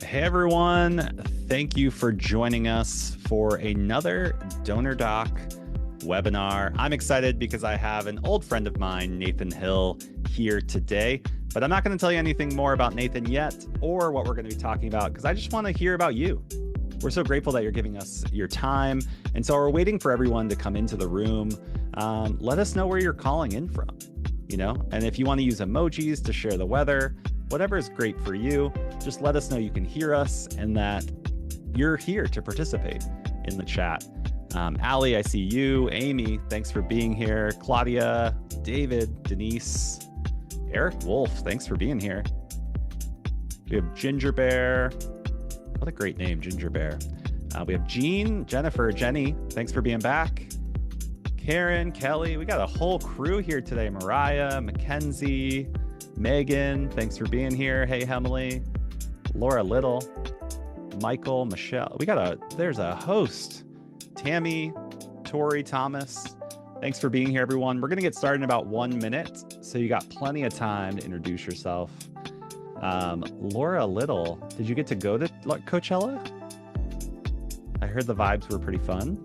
Hey everyone, thank you for joining us for another DonorDock webinar. I'm excited because I have an old friend of mine, Nathan Hill, here today, but I'm not going to tell you anything more about Nathan yet or what we're going to be talking about because I just want to hear about you. We're so grateful that you're giving us your time, and so we're waiting for everyone to come into the room. Let us know where you're calling in from, and if you want to use emojis to share the weather, whatever is great for you, just let us know you can hear us and that you're here to participate in the chat. Allie, I see you. Amy, thanks for being here. Claudia, David, Denise, Eric Wolf, thanks for being here. We have Ginger Bear. What a great name, Ginger Bear. We have Jean, Jennifer, Jenny, thanks for being back. Karen, Kelly, we got a whole crew here today. Mariah, Mackenzie, Megan, thanks for being here. Hey, Emily, Laura Little, Michael, Michelle. There's a host. Tammy, Tori, Thomas. Thanks for being here, everyone. We're going to get started in about 1 minute, so you got plenty of time to introduce yourself. Laura Little, did you get to go to Coachella? I heard the vibes were pretty fun.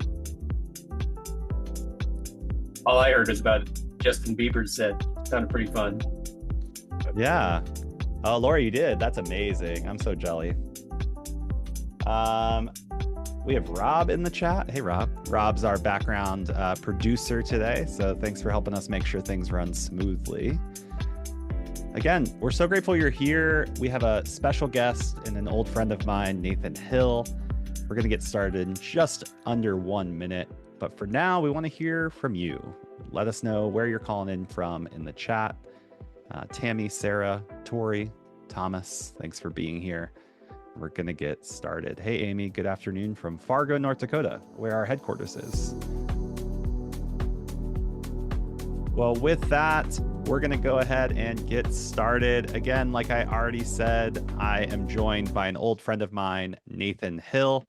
All I heard was about Justin Bieber's set. Sounded pretty fun. Yeah. Oh, Laura, you did. That's amazing. I'm so jelly. We have Rob in the chat. Hey, Rob. Rob's our background producer today, so thanks for helping us make sure things run smoothly. Again, we're so grateful you're here. We have a special guest and an old friend of mine, Nathan Hill. We're going to get started in just under 1 minute, but for now, we want to hear from you. Let us know where you're calling in from in the chat. Tammy, Sarah, Tori, Thomas, thanks for being here. We're going to get started. Hey, Amy, good afternoon from Fargo, North Dakota, where our headquarters is. Well, with that, we're going to go ahead and get started. Again, like I already said, I am joined by an old friend of mine, Nathan Hill.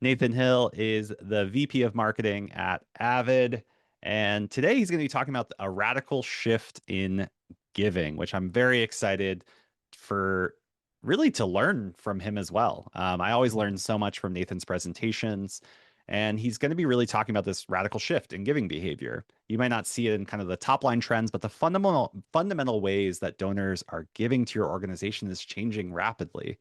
Nathan Hill is the VP of Marketing at Avid, and today he's going to be talking about a radical shift in giving, which I'm very excited for really to learn from him as well. I always learn so much from Nathan's presentations, and he's going to be really talking about this radical shift in giving behavior. You might not see it in kind of the top line trends, but the fundamental ways that donors are giving to your organization is changing rapidly.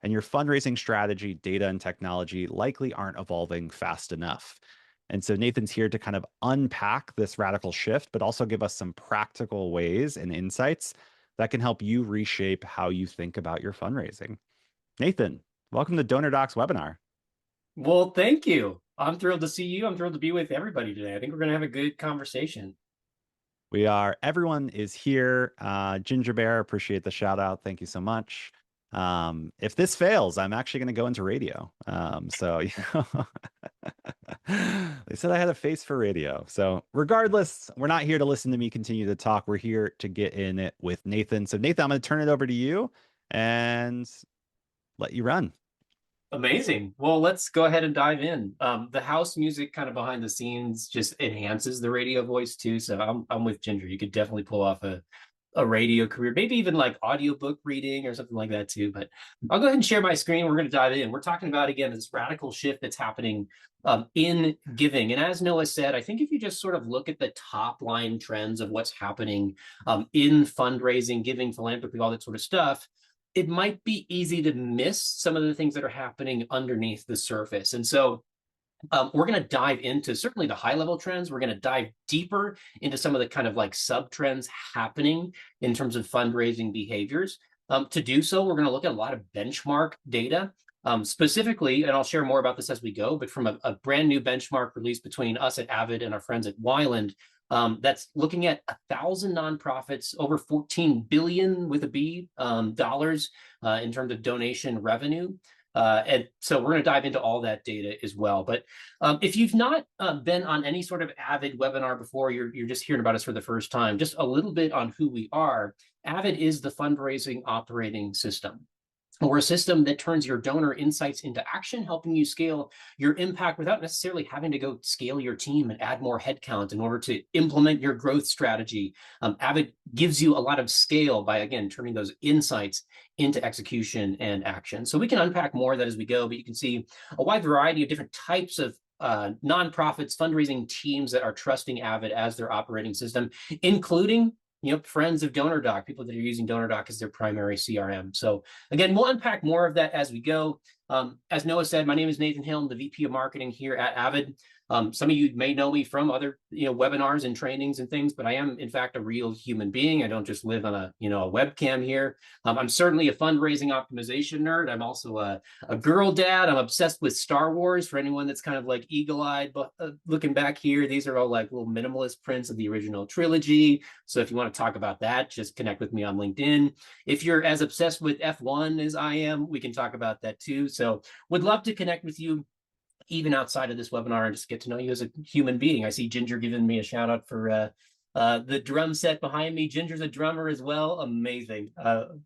And your fundraising strategy, data, and technology likely aren't evolving fast enough. And so Nathan's here to kind of unpack this radical shift, but also give us some practical ways and insights that can help you reshape how you think about your fundraising. Nathan, welcome to DonorDock's webinar. Well, thank you. I'm thrilled to see you. I'm thrilled to be with everybody today. I think we're going to have a good conversation. We are. Everyone is here. Ginger Bear, appreciate the shout out. Thank you so much. If this fails, I'm actually going to go into radio. They said I had a face for radio. So regardless, we're not here to listen to me continue to talk. We're here to get in it with Nathan. So Nathan, I'm going to turn it over to you and let you run. Amazing. Well, let's go ahead and dive in. The house music kind of behind the scenes just enhances the radio voice too. So I'm with Ginger. You could definitely pull off a radio career, maybe even like audiobook reading or something like that too. But I'll go ahead and share my screen. We're going to dive in. We're talking about, again, this radical shift that's happening in giving. And as Noah said, I think if you just sort of look at the top line trends of what's happening in fundraising, giving, philanthropy, all that sort of stuff, it might be easy to miss some of the things that are happening underneath the surface. And so we're going to dive into certainly the high level trends. We're going to dive deeper into some of the kind of like sub trends happening in terms of fundraising behaviors. To do so, we're going to look at a lot of benchmark data, specifically, and I'll share more about this as we go, but from a brand new benchmark released between us at Avid and our friends at Weiland, that's looking at 1,000 nonprofits, over 14 billion with a B dollars in terms of donation revenue. And so we're going to dive into all that data as well. But if you've not been on any sort of Avid webinar before, you're just hearing about us for the first time, just a little bit on who we are. Avid is the fundraising operating system. We're a system that turns your donor insights into action, helping you scale your impact without necessarily having to go scale your team and add more headcount in order to implement your growth strategy. Avid gives you a lot of scale by, again, turning those insights into execution and action. So we can unpack more of that as we go, but you can see a wide variety of different types of nonprofits, fundraising teams that are trusting Avid as their operating system, including friends of DonorDock, people that are using DonorDock as their primary CRM. So again, we'll unpack more of that as we go. As Noah said, my name is Nathan Hill. I'm the VP of Marketing here at Avid. Some of you may know me from other webinars and trainings and things, but I am in fact a real human being. I don't just live on a webcam here. I'm certainly a fundraising optimization nerd. I'm also a girl dad. I'm obsessed with Star Wars. For anyone that's kind of like eagle-eyed, but looking back here, these are all like little minimalist prints of the original trilogy. So if you want to talk about that, just connect with me on LinkedIn. If you're as obsessed with F1 as I am, we can talk about that too. So would love to connect with you even outside of this webinar and just get to know you as a human being. I see Ginger giving me a shout out for the drum set behind me. Ginger's a drummer as well. Amazing.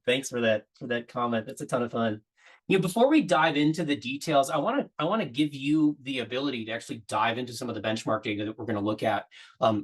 Thanks for that comment. That's a ton of fun. Before we dive into the details, I want to give you the ability to actually dive into some of the benchmark data that we're going to look at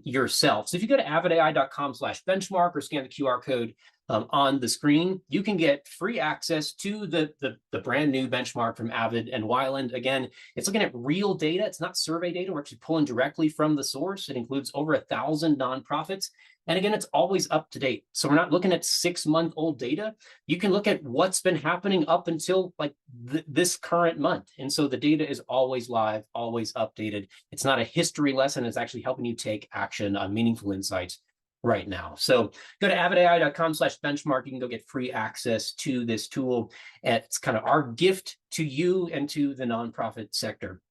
yourself. So if you go to avidai.com/benchmark or scan the QR code on the screen, you can get free access to the brand new benchmark from Avid and Weiland. Again, it's looking at real data. It's not survey data. We're actually pulling directly from the source. It includes over 1,000 nonprofits. And again, it's always up to date. So we're not looking at 6-month-old data. You can look at what's been happening up until like this current month. And so the data is always live, always updated. It's not a history lesson. It's actually helping you take action on meaningful insights right now. So go to avidai.com/benchmark. You can go get free access to this tool. And it's kind of our gift to you and to the nonprofit sector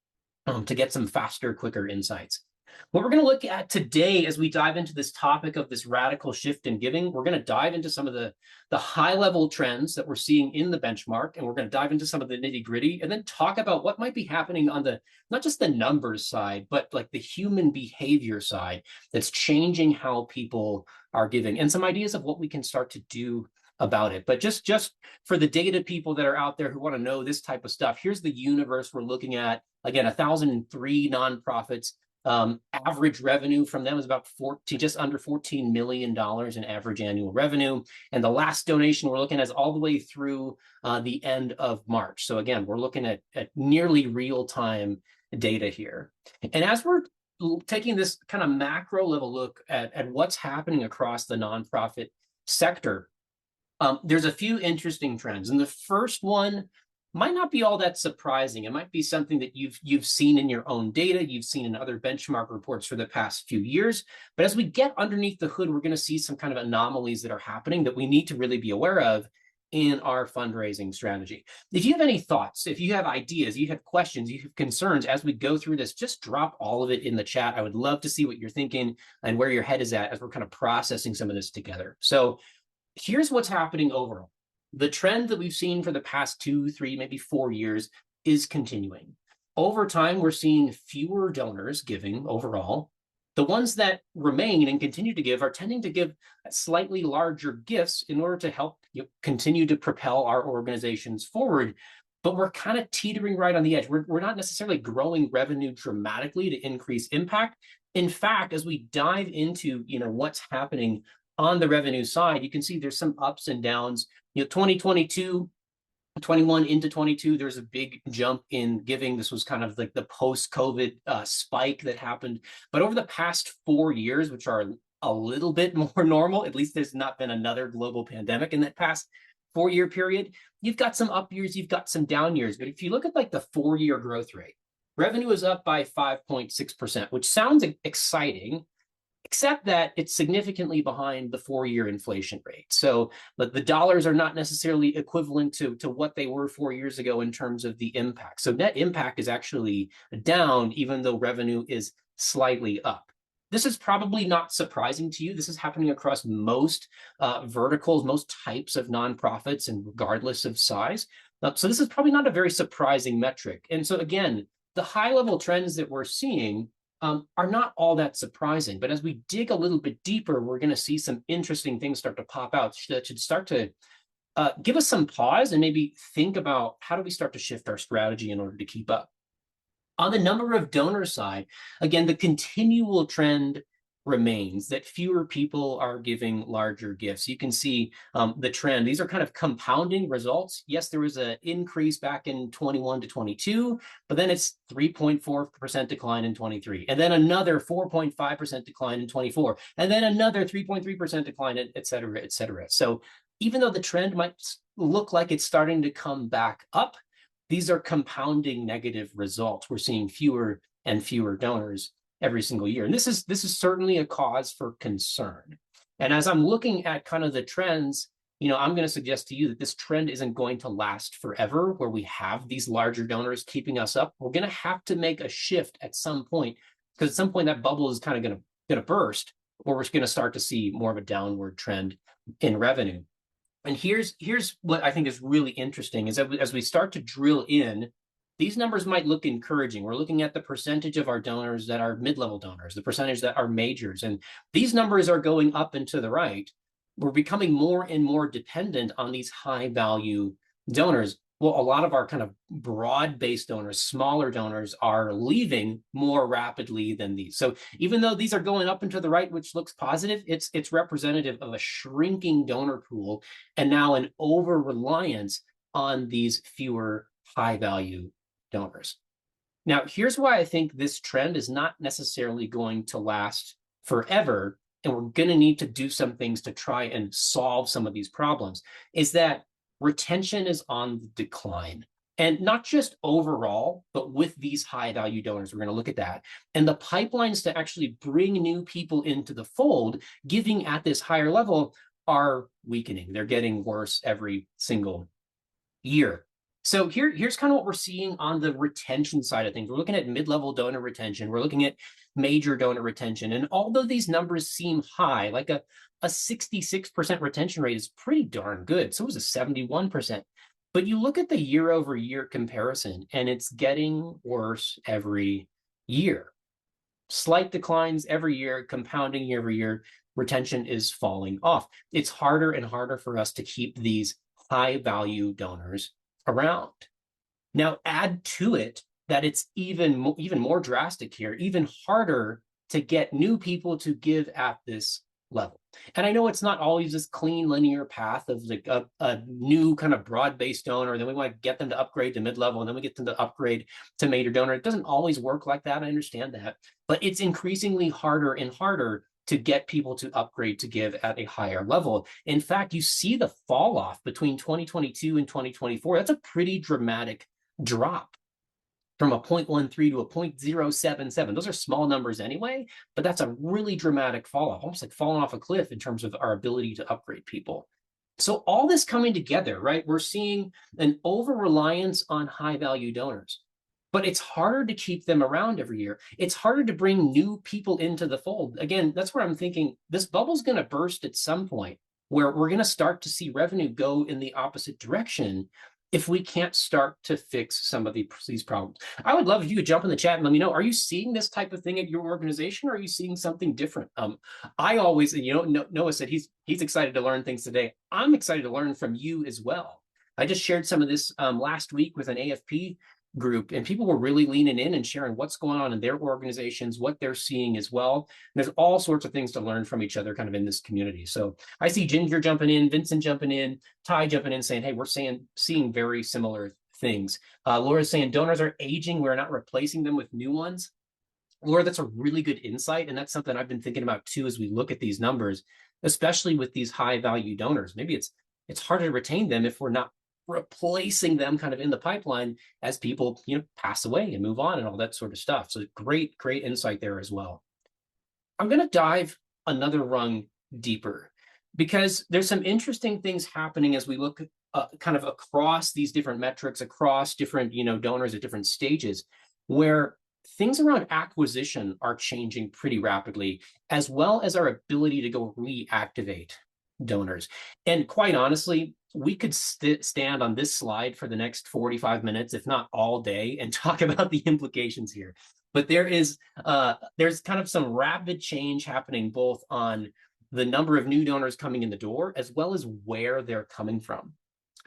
to get some faster, quicker insights. What we're going to look at today as we dive into this topic of this radical shift in giving, we're going to dive into some of the high-level trends that we're seeing in the benchmark, and we're going to dive into some of the nitty-gritty, and then talk about what might be happening on the, not just the numbers side, but like the human behavior side that's changing how people are giving, and some ideas of what we can start to do about it. But just for the data people that are out there who want to know this type of stuff, here's the universe we're looking at. Again, 1,003 nonprofits. Average revenue from them is about just under $14 million in average annual revenue. And the last donation we're looking at is all the way through the end of March. So again, we're looking at nearly real-time data here. And as we're taking this kind of macro level look at what's happening across the nonprofit sector, there's a few interesting trends. And the first one might not be all that surprising. It might be something that you've seen in your own data, you've seen in other benchmark reports for the past few years. But as we get underneath the hood, we're going to see some kind of anomalies that are happening that we need to really be aware of in our fundraising strategy. If you have any thoughts, if you have ideas, you have questions, you have concerns as we go through this, just drop all of it in the chat. I would love to see what you're thinking and where your head is at as we're kind of processing some of this together. So here's what's happening overall. The trend that we've seen for the past 2, 3, maybe 4 years is continuing. Over time, we're seeing fewer donors giving overall. The ones that remain and continue to give are tending to give slightly larger gifts in order to help continue to propel our organizations forward. But we're kind of teetering right on the edge. We're not necessarily growing revenue dramatically to increase impact. In fact, as we dive into what's happening on the revenue side, you can see there's some ups and downs. 2022, 21 into 22, there's a big jump in giving. This was kind of like the post-COVID spike that happened. But over the past 4 years, which are a little bit more normal, at least there's not been another global pandemic in that past 4-year period, you've got some up years, you've got some down years. But if you look at like the 4-year growth rate, revenue is up by 5.6%, which sounds exciting, except that it's significantly behind the 4-year inflation rate. So the dollars are not necessarily equivalent to what they were 4 years ago in terms of the impact. So net impact is actually down, even though revenue is slightly up. This is probably not surprising to you. This is happening across most verticals, most types of nonprofits, and regardless of size. So this is probably not a very surprising metric. And so again, the high-level trends that we're seeing are not all that surprising. But as we dig a little bit deeper, we're going to see some interesting things start to pop out that should start to give us some pause and maybe think about how do we start to shift our strategy in order to keep up. On the number of donors side, again, the continual trend remains that fewer people are giving larger gifts. You can see the trend. These are kind of compounding results. Yes, there was an increase back in 21 to 22, but then it's 3.4% decline in 23, and then another 4.5% decline in 24, and then another 3.3% decline, et cetera, et cetera. So even though the trend might look like it's starting to come back up, these are compounding negative results. We're seeing fewer and fewer donors every single year. And this is certainly a cause for concern. And as I'm looking at kind of the trends, I'm going to suggest to you that this trend isn't going to last forever, where we have these larger donors keeping us up. We're going to have to make a shift at some point, because at some point that bubble is kind of going to burst, or we're going to start to see more of a downward trend in revenue. And here's what I think is really interesting is that as we start to drill in, these numbers might look encouraging. We're looking at the percentage of our donors that are mid-level donors, the percentage that are majors, and these numbers are going up and to the right. We're becoming more and more dependent on these high-value donors. Well, a lot of our kind of broad-based donors, smaller donors, are leaving more rapidly than these. So even though these are going up and to the right, which looks positive, it's representative of a shrinking donor pool and now an over-reliance on these fewer high-value donors. Now, here's why I think this trend is not necessarily going to last forever, and we're going to need to do some things to try and solve some of these problems, is that retention is on the decline. And not just overall, but with these high-value donors, we're going to look at that. And the pipelines to actually bring new people into the fold, giving at this higher level, are weakening. They're getting worse every single year. So here's kind of what we're seeing on the retention side of things. We're looking at mid-level donor retention. We're looking at major donor retention. And although these numbers seem high, like a 66% retention rate is pretty darn good. So is a 71%. But you look at the year-over-year comparison, and it's getting worse every year. Slight declines every year, compounding year over year. Retention is falling off. It's harder and harder for us to keep these high-value donors around. Now, add to it that it's even more drastic here, even harder to get new people to give at this level. And I know it's not always this clean linear path of like a new kind of broad-based donor, then we want to get them to upgrade to mid-level, and then we get them to upgrade to major donor. It doesn't always work like that. I understand that. But it's increasingly harder and harder to get people to upgrade to give at a higher level. In fact, you see the fall off between 2022 and 2024. That's a pretty dramatic drop from a 0.13 to a 0.077. Those are small numbers anyway, but that's a really dramatic fall off, almost like falling off a cliff in terms of our ability to upgrade people. So all this coming together, right? We're seeing an over-reliance on high-value donors. But it's harder to keep them around every year. It's harder to bring new people into the fold. Again, that's where I'm thinking this bubble's going to burst at some point, where we're going to start to see revenue go in the opposite direction if we can't start to fix some of these problems. I would love if you could jump in the chat and let me know, are you seeing this type of thing at your organization, or are you seeing something different? I always, Noah said he's excited to learn things today. I'm excited to learn from you as well. I just shared some of this last week with an AFP group, and people were really leaning in and sharing what's going on in their organizations, what they're seeing as well. And there's all sorts of things to learn from each other kind of in this community. So I see Ginger jumping in, Vincent jumping in, Ty jumping in, saying, hey, we're seeing very similar things. Laura's saying donors are aging. We're not replacing them with new ones. Laura, that's a really good insight. And that's something I've been thinking about too, as we look at these numbers, especially with these high value donors. Maybe it's harder to retain them if we're not replacing them kind of in the pipeline as people pass away and move on and all that sort of stuff. So great insight there as well. I'm going to dive another rung deeper, because there's some interesting things happening as we look kind of across these different metrics, across different donors at different stages, where things around acquisition are changing pretty rapidly, as well as our ability to go reactivate donors. And quite honestly, we could stand on this slide for the next 45 minutes, if not all day, and talk about the implications here. But there's kind of some rapid change happening both on the number of new donors coming in the door, as well as where they're coming from.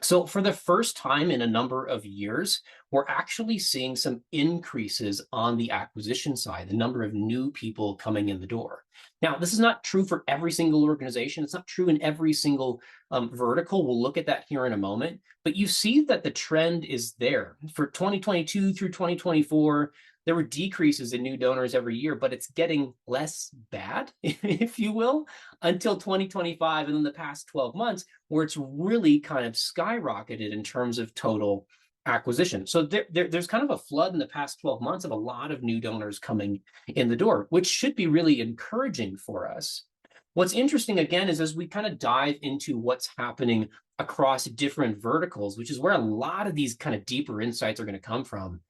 So for the first time in a number of years, we're actually seeing some increases on the acquisition side, the number of new people coming in the door. Now, this is not true for every single organization. It's not true in every single vertical. We'll look at that here in a moment. But you see that the trend is there. For 2022 through 2024, there were decreases in new donors every year, but it's getting less bad, if you will, until 2025. And in the past 12 months, where it's really kind of skyrocketed in terms of total acquisition. So there's kind of a flood in the past 12 months of a lot of new donors coming in the door, which should be really encouraging for us. What's interesting, again, is as we kind of dive into what's happening across different verticals, which is where a lot of these kind of deeper insights are going to come from,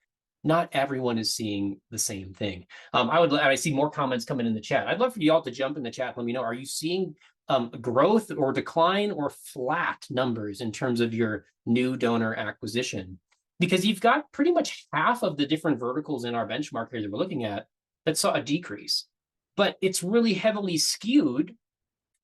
not everyone is seeing the same thing. I see more comments coming in the chat. I'd love for you all to jump in the chat. Let me know, are you seeing growth or decline or flat numbers in terms of your new donor acquisition? Because you've got pretty much half of the different verticals in our benchmark here that we're looking at that saw a decrease. But it's really heavily skewed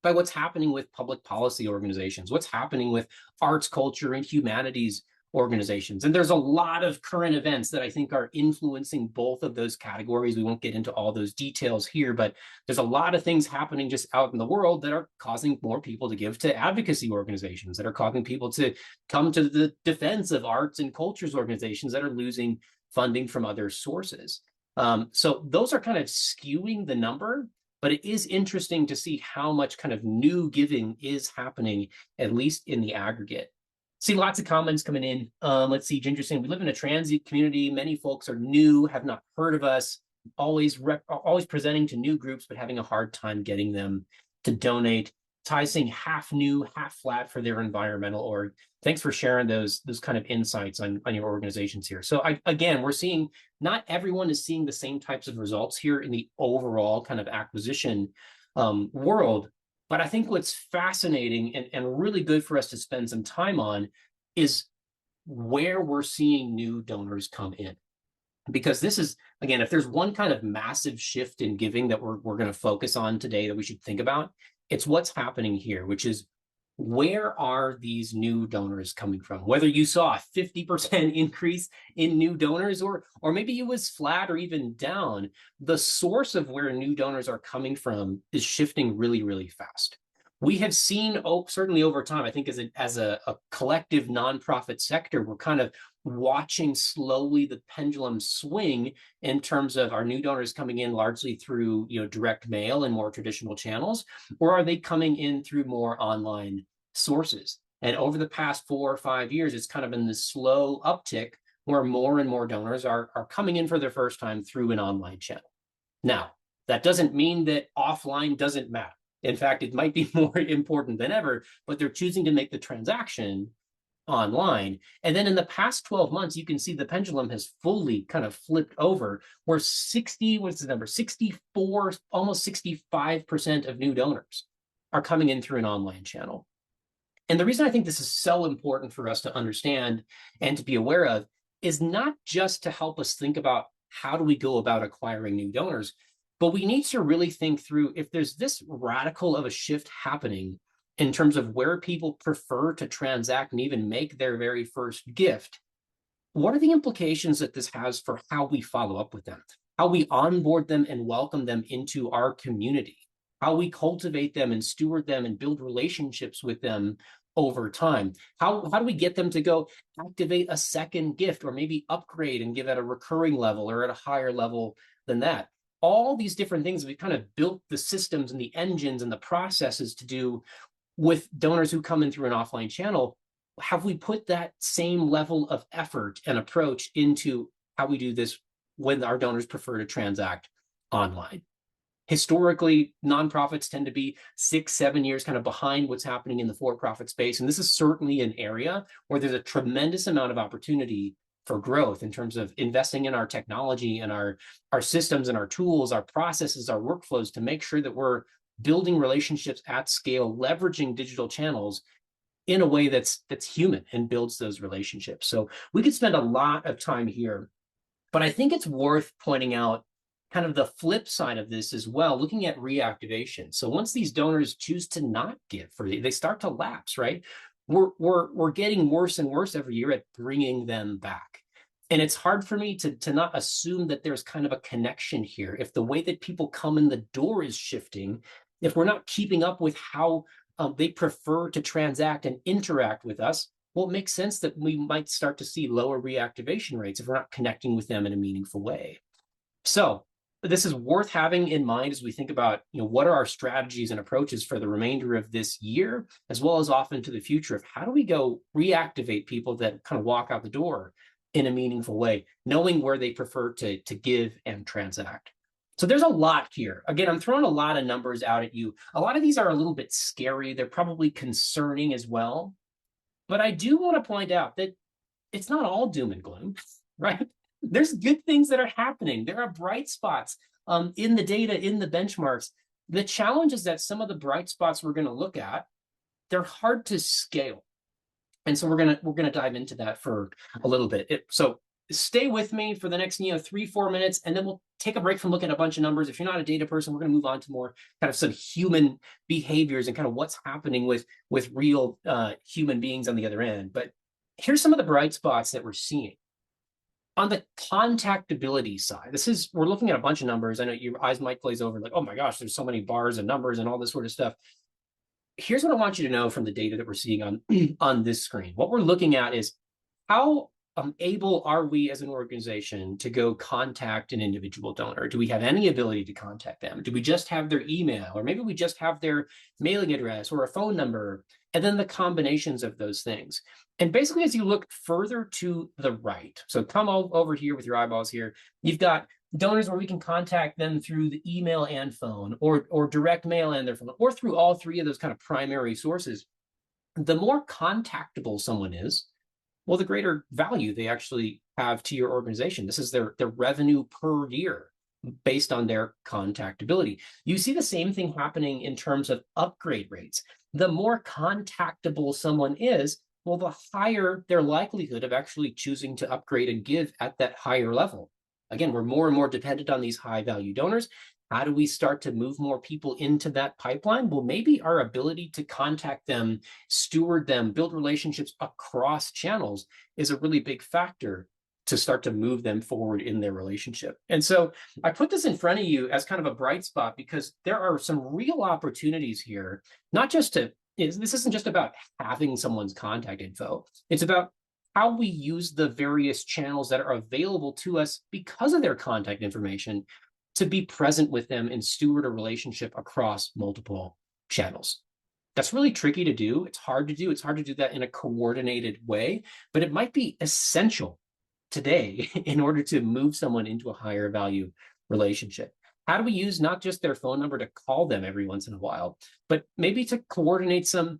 by what's happening with public policy organizations, what's happening with arts, culture, and humanities organizations. And there's a lot of current events that I think are influencing both of those categories. We won't get into all those details here, but there's a lot of things happening just out in the world that are causing more people to give to advocacy organizations, that are causing people to come to the defense of arts and cultures organizations that are losing funding from other sources. So those are kind of skewing the number, but it is interesting to see how much kind of new giving is happening, at least in the aggregate. See lots of comments coming in. Let's see, Ginger saying, we live in a transient community. Many folks are new, have not heard of us, always presenting to new groups, but having a hard time getting them to donate. Ty saying half new, half flat for their environmental org. Thanks for sharing those kind of insights on your organizations here. So again, we're seeing not everyone is seeing the same types of results here in the overall kind of acquisition world. But I think what's fascinating and really good for us to spend some time on is where we're seeing new donors come in. Because this is, again, if there's one kind of massive shift in giving that we're going to focus on today that we should think about, it's what's happening here, which is where are these new donors coming from? Whether you saw a 50% increase in new donors, or maybe it was flat or even down, the source of where new donors are coming from is shifting really, really fast. We have seen, certainly over time, I think as a collective nonprofit sector, we're kind of watching slowly the pendulum swing in terms of our new donors coming in largely through direct mail and more traditional channels, or are they coming in through more online sources? And over the past 4 or 5 years, it's kind of been this slow uptick where more and more donors are coming in for their first time through an online channel. Now, that doesn't mean that offline doesn't matter. In fact, it might be more important than ever, but they're choosing to make the transaction online. And then in the past 12 months, you can see the pendulum has fully kind of flipped over, where 64, almost 65% of new donors are coming in through an online channel. And the reason I think this is so important for us to understand and to be aware of is not just to help us think about how do we go about acquiring new donors, but we need to really think through, if there's this radical of a shift happening in terms of where people prefer to transact and even make their very first gift, what are the implications that this has for how we follow up with them, how we onboard them and welcome them into our community, how we cultivate them and steward them and build relationships with them over time? How do we get them to go activate a second gift, or maybe upgrade and give at a recurring level or at a higher level than that? All these different things we've kind of built the systems and the engines and the processes to do with donors who come in through an offline channel. Have we put that same level of effort and approach into how we do this when our donors prefer to transact online? Historically, nonprofits tend to be 6-7 years kind of behind what's happening in the for-profit space. And this is certainly an area where there's a tremendous amount of opportunity for growth in terms of investing in our technology and our systems and our tools, our processes, our workflows, to make sure that we're building relationships at scale, leveraging digital channels in a way that's human and builds those relationships. So we could spend a lot of time here, but I think it's worth pointing out kind of the flip side of this as well, looking at reactivation. So once these donors choose to not give, they start to lapse, right? we're getting worse and worse every year at bringing them back. And it's hard for me to not assume that there's kind of a connection here. If the way that people come in the door is shifting, if we're not keeping up with how they prefer to transact and interact with us, well, it makes sense that we might start to see lower reactivation rates if we're not connecting with them in a meaningful way. So this is worth having in mind as we think about, what are our strategies and approaches for the remainder of this year, as well as off into the future of how do we go reactivate people that kind of walk out the door in a meaningful way, knowing where they prefer to give and transact. So there's a lot here. Again, I'm throwing a lot of numbers out at you. A lot of these are a little bit scary. They're probably concerning as well. But I do want to point out that it's not all doom and gloom, right? There's good things that are happening. There are bright spots in the data, in the benchmarks. The challenge is that some of the bright spots we're going to look at, they're hard to scale. And so we're gonna dive into that for a little bit. So stay with me for the next 3-4 minutes, and then we'll take a break from looking at a bunch of numbers. If you're not a data person, we're gonna move on to more kind of some human behaviors and kind of what's happening with real human beings on the other end. But here's some of the bright spots that we're seeing. On the contactability side, we're looking at a bunch of numbers. I know your eyes might glaze over like, oh my gosh, there's so many bars and numbers and all this sort of stuff. Here's what I want you to know from the data that we're seeing on this screen. What we're looking at is how able are we as an organization to go contact an individual donor? Do we have any ability to contact them? Do we just have their email, or maybe we just have their mailing address or a phone number, and then the combinations of those things? And basically, as you look further to the right, so come over here with your eyeballs here, you've got donors where we can contact them through the email and phone, or direct mail and their phone, or through all three of those kind of primary sources. The more contactable someone is, well, the greater value they actually have to your organization. This is their revenue per year based on their contactability. You see the same thing happening in terms of upgrade rates. The more contactable someone is, well, the higher their likelihood of actually choosing to upgrade and give at that higher level. Again, we're more and more dependent on these high value donors. How do we start to move more people into that pipeline? Well, maybe our ability to contact them, steward them, build relationships across channels is a really big factor to start to move them forward in their relationship. And so I put this in front of you as kind of a bright spot because there are some real opportunities here, not just to, this isn't just about having someone's contact info. It's about how we use the various channels that are available to us because of their contact information to be present with them and steward a relationship across multiple channels. That's really tricky to do. It's hard to do. It's hard to do that in a coordinated way, but it might be essential today in order to move someone into a higher value relationship. How do we use not just their phone number to call them every once in a while, but maybe to coordinate some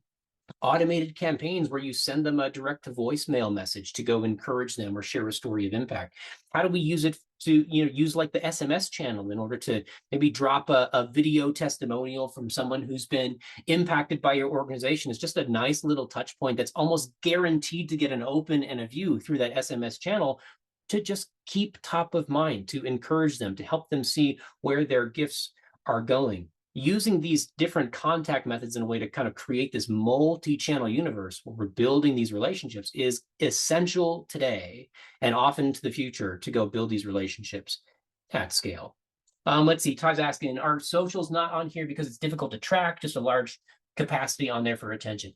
automated campaigns where you send them a direct to voicemail message to go encourage them or share a story of impact? How do we use it to use like the SMS channel in order to maybe drop a video testimonial from someone who's been impacted by your organization? It's just a nice little touch point that's almost guaranteed to get an open and a view through that SMS channel to just keep top of mind, to encourage them, to help them see where their gifts are going. Using these different contact methods in a way to kind of create this multi-channel universe where we're building these relationships is essential today and often to the future to go build these relationships at scale. Let's see, Ty's asking, are socials not on here because it's difficult to track, just a large capacity on there for attention?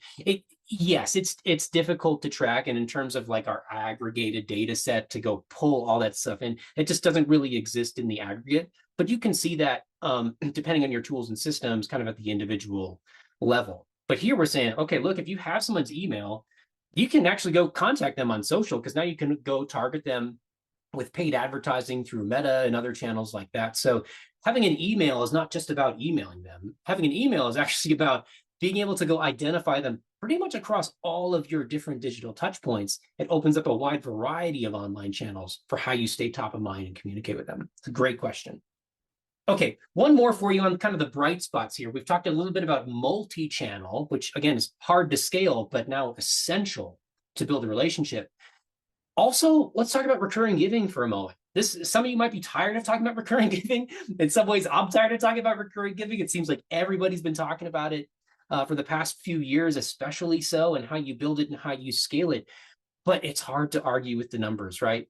Yes, it's difficult to track, and in terms of like our aggregated data set to go pull all that stuff in, it just doesn't really exist in the aggregate. But you can see that depending on your tools and systems, kind of at the individual level. But here we're saying, okay, look, if you have someone's email, you can actually go contact them on social, because now you can go target them with paid advertising through Meta and other channels like that. So having an email is not just about emailing them. Having an email is actually about being able to go identify them pretty much across all of your different digital touch points. It opens up a wide variety of online channels for how you stay top of mind and communicate with them. It's a great question. Okay, one more for you on kind of the bright spots here. We've talked a little bit about multi-channel, which again is hard to scale, but now essential to build a relationship. Also, let's talk about recurring giving for a moment. Some of you might be tired of talking about recurring giving. In some ways, I'm tired of talking about recurring giving. It seems like everybody's been talking about it. for the past few years, especially so, and how you build it and how you scale it. But it's hard to argue with the numbers, right?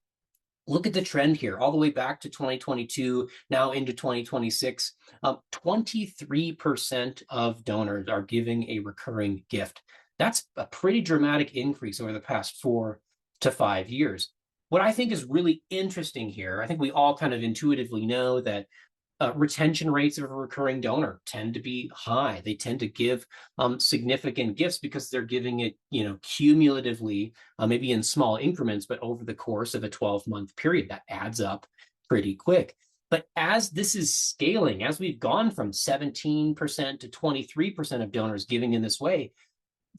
Look at the trend here, all the way back to 2022, now into 2026. 23% of donors are giving a recurring gift. That's a pretty dramatic increase over the past 4 to 5 years. What I think is really interesting here, I think we all kind of intuitively know that retention rates of a recurring donor tend to be high. They tend to give significant gifts because they're giving it, cumulatively, maybe in small increments, but over the course of a 12-month period, that adds up pretty quick. But as this is scaling, as we've gone from 17% to 23% of donors giving in this way,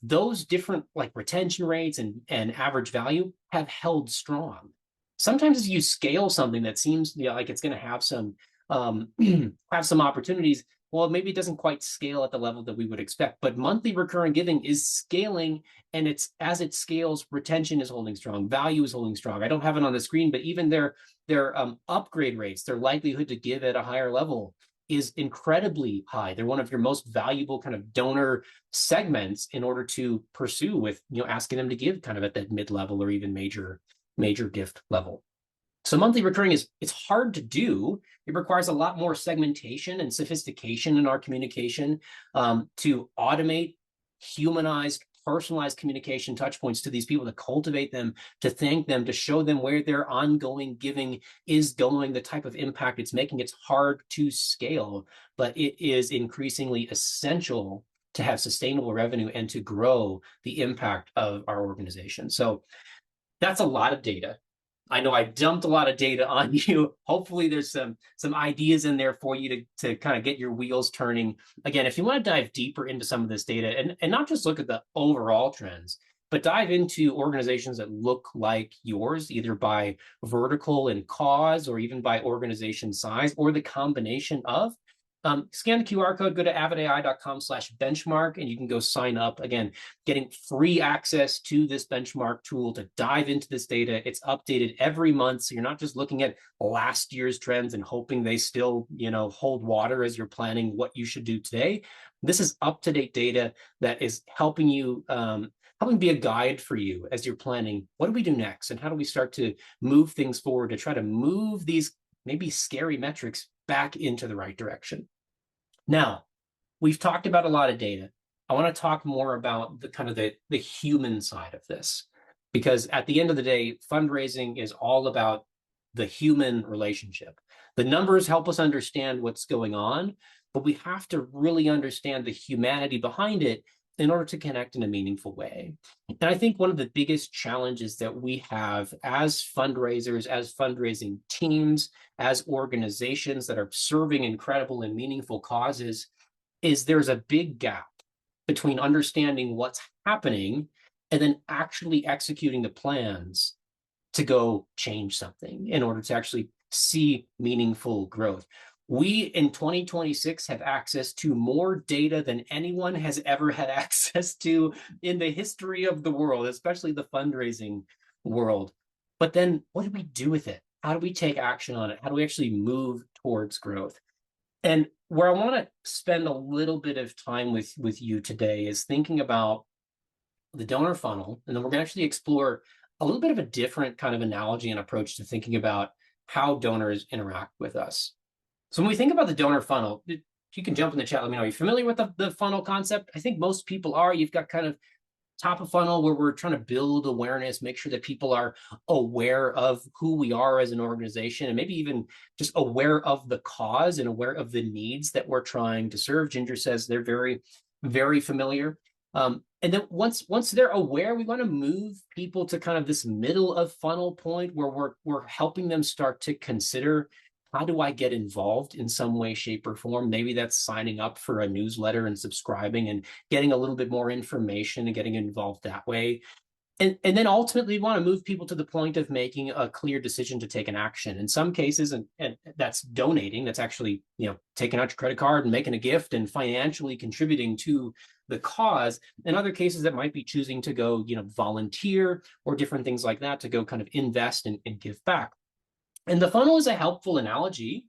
those different like retention rates and average value have held strong. Sometimes as you scale something that seems like it's going to have some have some opportunities, well, maybe it doesn't quite scale at the level that we would expect. But monthly recurring giving is scaling, and it's as it scales, retention is holding strong, value is holding strong. I don't have it on the screen, but even their upgrade rates, their likelihood to give at a higher level is incredibly high. They're one of your most valuable kind of donor segments in order to pursue with, asking them to give kind of at that mid-level or even major gift level. So monthly recurring it's hard to do. It requires a lot more segmentation and sophistication in our communication to automate humanized, personalized communication touch points to these people, to cultivate them, to thank them, to show them where their ongoing giving is going, the type of impact it's making. It's hard to scale, but it is increasingly essential to have sustainable revenue and to grow the impact of our organization. So that's a lot of data. I know I dumped a lot of data on you. Hopefully there's some ideas in there for you to kind of get your wheels turning. Again, if you want to dive deeper into some of this data and not just look at the overall trends, but dive into organizations that look like yours, either by vertical and cause or even by organization size or the combination of, scan the QR code, go to avidai.com/benchmark, and you can go sign up. Again, getting free access to this benchmark tool to dive into this data. It's updated every month, so you're not just looking at last year's trends and hoping they still, hold water as you're planning what you should do today. This is up-to-date data that is helping you, helping be a guide for you as you're planning, what do we do next? And how do we start to move things forward to try to move these maybe scary metrics back into the right direction? Now, we've talked about a lot of data. I want to talk more about the kind of the human side of this, because at the end of the day, fundraising is all about the human relationship. The numbers help us understand what's going on, but we have to really understand the humanity behind it in order to connect in a meaningful way. And I think one of the biggest challenges that we have as fundraisers, as fundraising teams, as organizations that are serving incredible and meaningful causes, is there's a big gap between understanding what's happening and then actually executing the plans to go change something in order to actually see meaningful growth. We in 2026 have access to more data than anyone has ever had access to in the history of the world, especially the fundraising world. But then what do we do with it? How do we take action on it? How do we actually move towards growth? And where I want to spend a little bit of time with you today is thinking about the donor funnel. And then we're going to actually explore a little bit of a different kind of analogy and approach to thinking about how donors interact with us. So when we think about the donor funnel, you can jump in the chat. Let me know. Are you familiar with the funnel concept? I think most people are. You've got kind of top of funnel where we're trying to build awareness, make sure that people are aware of who we are as an organization, and maybe even just aware of the cause and aware of the needs that we're trying to serve. Ginger says they're very, very familiar. And then once they're aware, we want to move people to kind of this middle of funnel point where we're helping them start to consider, how do I get involved in some way, shape, or form? Maybe that's signing up for a newsletter and subscribing and getting a little bit more information and getting involved that way. And then ultimately, we want to move people to the point of making a clear decision to take an action. In some cases, and that's donating, that's actually, taking out your credit card and making a gift and financially contributing to the cause. In other cases, that might be choosing to go, volunteer or different things like that, to go kind of invest and give back. And the funnel is a helpful analogy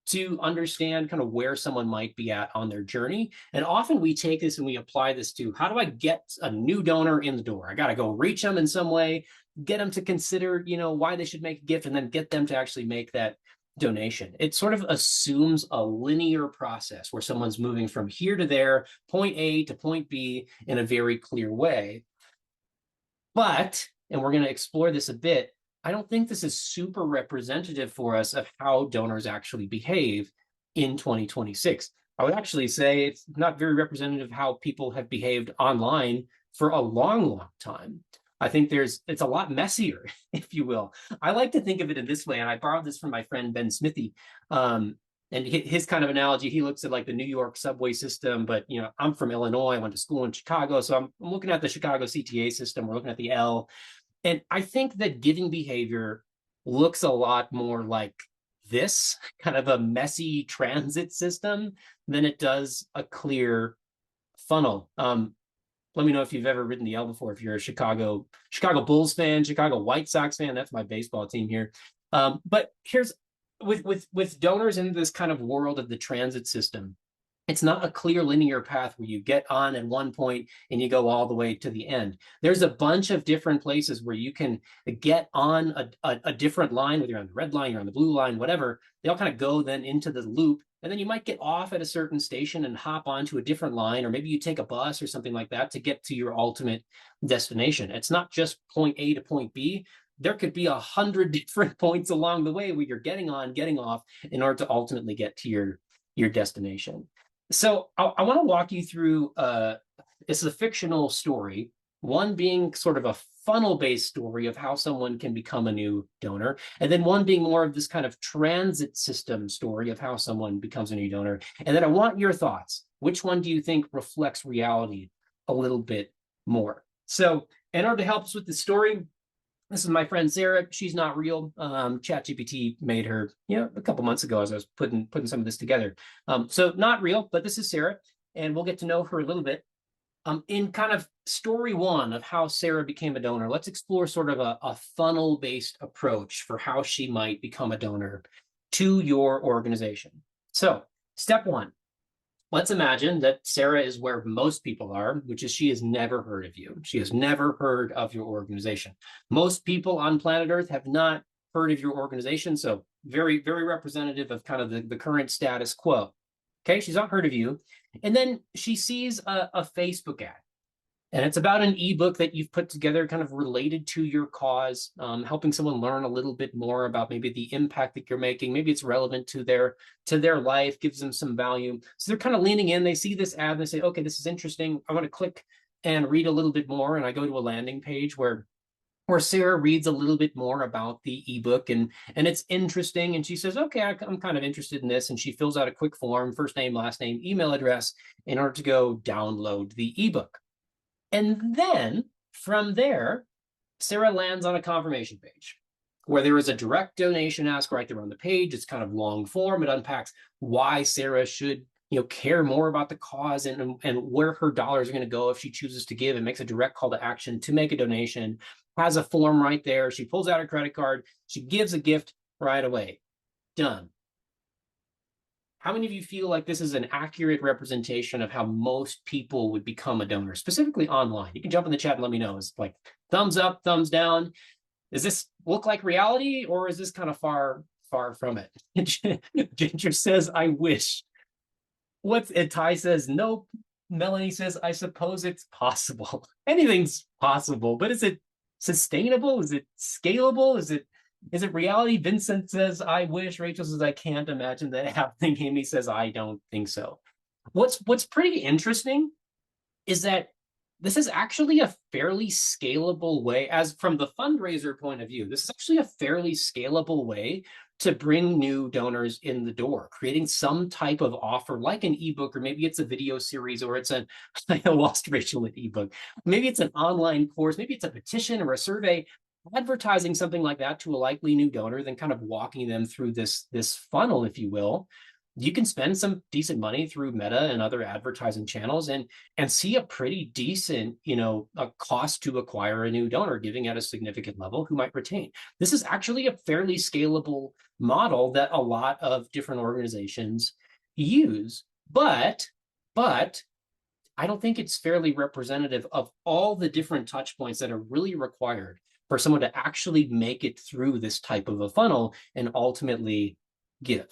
to understand kind of where someone might be at on their journey. And often we take this and we apply this to, how do I get a new donor in the door? I got to go reach them in some way, get them to consider, why they should make a gift, and then get them to actually make that donation. It sort of assumes a linear process where someone's moving from here to there, point A to point B, in a very clear way. But, and we're going to explore this a bit, I don't think this is super representative for us of how donors actually behave in 2026. I would actually say it's not very representative of how people have behaved online for a long, long time. I think it's a lot messier, if you will. I like to think of it in this way, and I borrowed this from my friend Ben Smithy. And his kind of analogy, he looks at like the New York subway system, but I'm from Illinois. I went to school in Chicago, so I'm looking at the Chicago CTA system. We're looking at the L, and I think that giving behavior looks a lot more like this kind of a messy transit system than it does a clear funnel. Let me know if you've ever ridden the L before. If you're a Chicago Bulls fan, Chicago White Sox fan, that's my baseball team here. But here's with donors in this kind of world of the transit system, it's not a clear linear path where you get on at one point and you go all the way to the end. There's a bunch of different places where you can get on a different line, whether you're on the red line, you're on the blue line, whatever. They all kind of go then into the loop. And then you might get off at a certain station and hop onto a different line, or maybe you take a bus or something like that to get to your ultimate destination. It's not just point A to point B. There could be 100 different points along the way where you're getting on, getting off in order to ultimately get to your destination. So I want to walk you through, it's a fictional story, one being sort of a funnel-based story of how someone can become a new donor, and then one being more of this kind of transit system story of how someone becomes a new donor. And then I want your thoughts. Which one do you think reflects reality a little bit more? So in order to help us with the story, this is my friend Sarah. She's not real. ChatGPT made her, a couple months ago as I was putting some of this together. So not real, but this is Sarah, and we'll get to know her a little bit. In kind of story one of how Sarah became a donor, let's explore sort of a funnel-based approach for how she might become a donor to your organization. So step one, let's imagine that Sarah is where most people are, which is she has never heard of you. She has never heard of your organization. Most people on planet Earth have not heard of your organization, so very, very representative of kind of the current status quo. Okay, she's not heard of you. And then she sees a Facebook ad. And it's about an ebook that you've put together kind of related to your cause, helping someone learn a little bit more about maybe the impact that you're making. Maybe it's relevant to their life, gives them some value. So they're kind of leaning in. They see this ad and they say, okay, this is interesting. I want to click and read a little bit more. And I go to a landing page where Sarah reads a little bit more about the ebook, and it's interesting. And she says, okay, I'm kind of interested in this. And she fills out a quick form, first name, last name, email address, in order to go download the ebook. And then from there, Sarah lands on a confirmation page where there is a direct donation ask right there on the page. It's kind of long form. It unpacks why Sarah should care more about the cause and where her dollars are going to go if she chooses to give. It makes a direct call to action to make a donation, has a form right there. She pulls out her credit card. She gives a gift right away. Done. How many of you feel like this is an accurate representation of how most people would become a donor, specifically online? You can jump in the chat and let me know. It's like thumbs up, thumbs down. Does this look like reality, or is this kind of far from it? Ginger says, I wish. And Ty says, nope. Melanie says, I suppose it's possible. Anything's possible, but is it sustainable? Is it scalable? Is it reality? Vincent says, I wish. Rachel says, I can't imagine that happening. Amy says, I don't think so. What's pretty interesting is that this is actually a fairly scalable way, as from the fundraiser point of view, this is actually a fairly scalable way to bring new donors in the door, creating some type of offer like an ebook, or maybe it's a video series, or it's I lost Rachel at ebook. Maybe it's an online course, maybe it's a petition or a survey, advertising something like that to a likely new donor, then kind of walking them through this funnel, if you will, you can spend some decent money through Meta and other advertising channels and see a pretty decent, a cost to acquire a new donor, giving at a significant level who might retain. This is actually a fairly scalable model that a lot of different organizations use, but I don't think it's fairly representative of all the different touch points that are really required for someone to actually make it through this type of a funnel and ultimately give.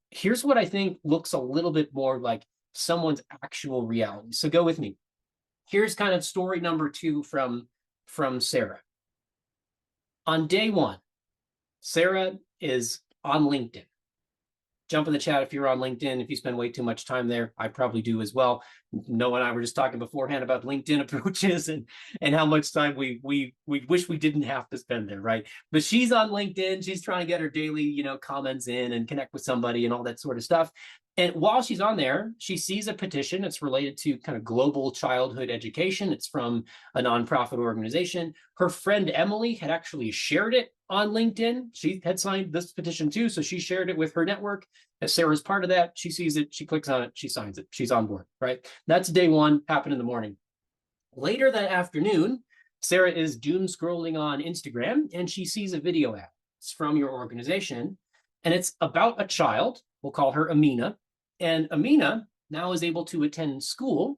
Here's what I think looks a little bit more like someone's actual reality. So go with me. Here's kind of story number 2 from Sarah. On day 1, Sarah is on LinkedIn. Jump in the chat if you're on LinkedIn. If you spend way too much time there, I probably do as well. Noah and I were just talking beforehand about LinkedIn approaches and how much time we wish we didn't have to spend there, right? But she's on LinkedIn. She's trying to get her daily, comments in and connect with somebody and all that sort of stuff. And while she's on there, she sees a petition. It's related to kind of global childhood education. It's from a nonprofit organization. Her friend Emily had actually shared it on LinkedIn. She had signed this petition too, so she shared it with her network. As Sarah's part of that, she sees it, she clicks on it, she signs it, she's on board, right? That's day 1, happened in the morning. Later that afternoon, Sarah is doom scrolling on Instagram and she sees a video ad. It's from your organization and it's about a child. We'll call her Amina. And Amina now is able to attend school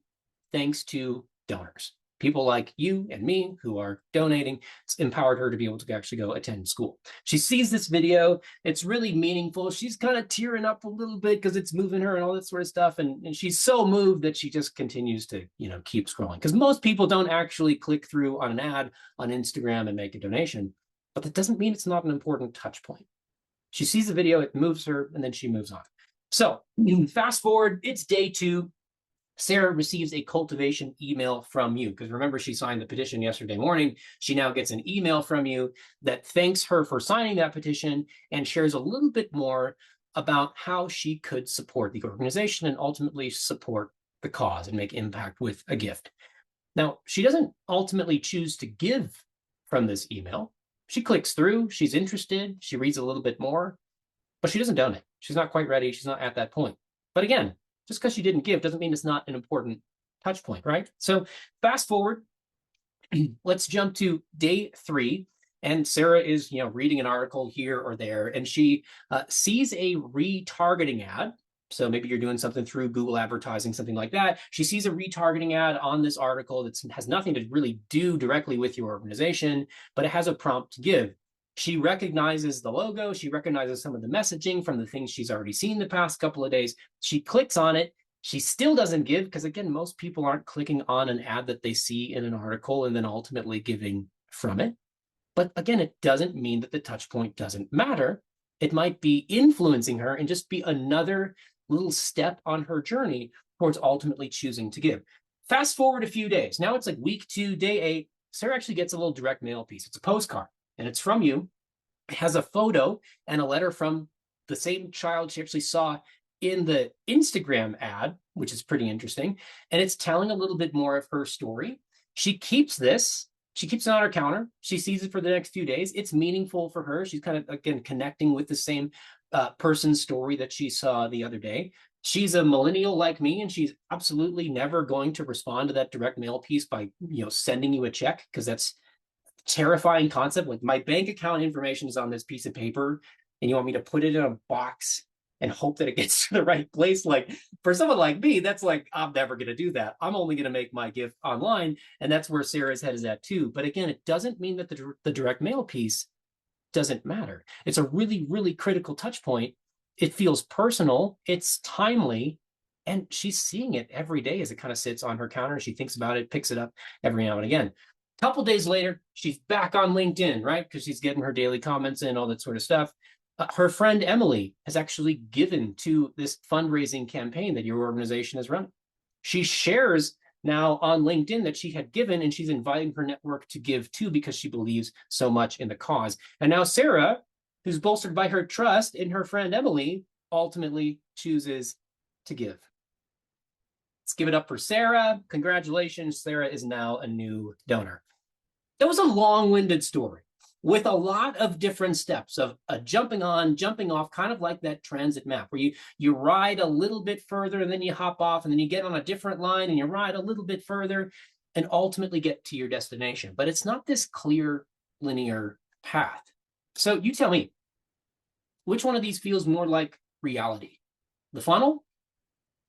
thanks to donors. People like you and me who are donating. It's empowered her to be able to actually go attend school. She sees this video. It's really meaningful. She's kind of tearing up a little bit because it's moving her and all that sort of stuff. And she's so moved that she just continues to, keep scrolling. Because most people don't actually click through on an ad on Instagram and make a donation. But that doesn't mean it's not an important touch point. She sees the video, it moves her, and then she moves on. So fast forward, it's day 2. Sarah receives a cultivation email from you because remember, she signed the petition yesterday morning. She now gets an email from you that thanks her for signing that petition and shares a little bit more about how she could support the organization and ultimately support the cause and make impact with a gift. Now, she doesn't ultimately choose to give from this email. She clicks through, she's interested, she reads a little bit more, but she doesn't donate. She's not quite ready. She's not at that point. But again, just because she didn't give doesn't mean it's not an important touch point, right? So fast forward, let's jump to day 3. And Sarah is, reading an article here or there, and she sees a retargeting ad. So maybe you're doing something through Google advertising, something like that. She sees a retargeting ad on this article that has nothing to really do directly with your organization, but it has a prompt to give. She recognizes the logo. She recognizes some of the messaging from the things she's already seen the past couple of days. She clicks on it. She still doesn't give because, again, most people aren't clicking on an ad that they see in an article and then ultimately giving from it. But again, it doesn't mean that the touch point doesn't matter. It might be influencing her and just be another little step on her journey towards ultimately choosing to give. Fast forward a few days. Now it's like week 2, day 8. Sarah actually gets a little direct mail piece. It's a postcard. And it's from you. It has a photo and a letter from the same child she actually saw in the Instagram ad, which is pretty interesting. And it's telling a little bit more of her story. She keeps this. She keeps it on her counter. She sees it for the next few days. It's meaningful for her. She's kind of, again, connecting with the same person's story that she saw the other day. She's a millennial like me, and she's absolutely never going to respond to that direct mail piece by, sending you a check, because that's terrifying concept. Like, my bank account information is on this piece of paper and you want me to put it in a box and hope that it gets to the right place. Like, for someone like me, that's like, I'm never going to do that. I'm only going to make my gift online. And that's where Sarah's head is at too. But again, it doesn't mean that the direct mail piece doesn't matter. It's a really, really critical touch point. It feels personal. It's timely. And she's seeing it every day as it kind of sits on her counter. She thinks about it, picks it up every now and again. Couple days later, she's back on LinkedIn, right? Because she's getting her daily comments in, all that sort of stuff. Her friend Emily has actually given to this fundraising campaign that your organization is running. She shares now on LinkedIn that she had given, and she's inviting her network to give too because she believes so much in the cause. And now Sarah, who's bolstered by her trust in her friend Emily, ultimately chooses to give. Let's give it up for Sarah. Congratulations, Sarah is now a new donor. That was a long-winded story. with a lot of different steps of jumping on, jumping off, kind of like that transit map where you ride a little bit further and then you hop off and then you get on a different line and you ride a little bit further and ultimately get to your destination. But it's not this clear linear path. So you tell me, which one of these feels more like reality? The funnel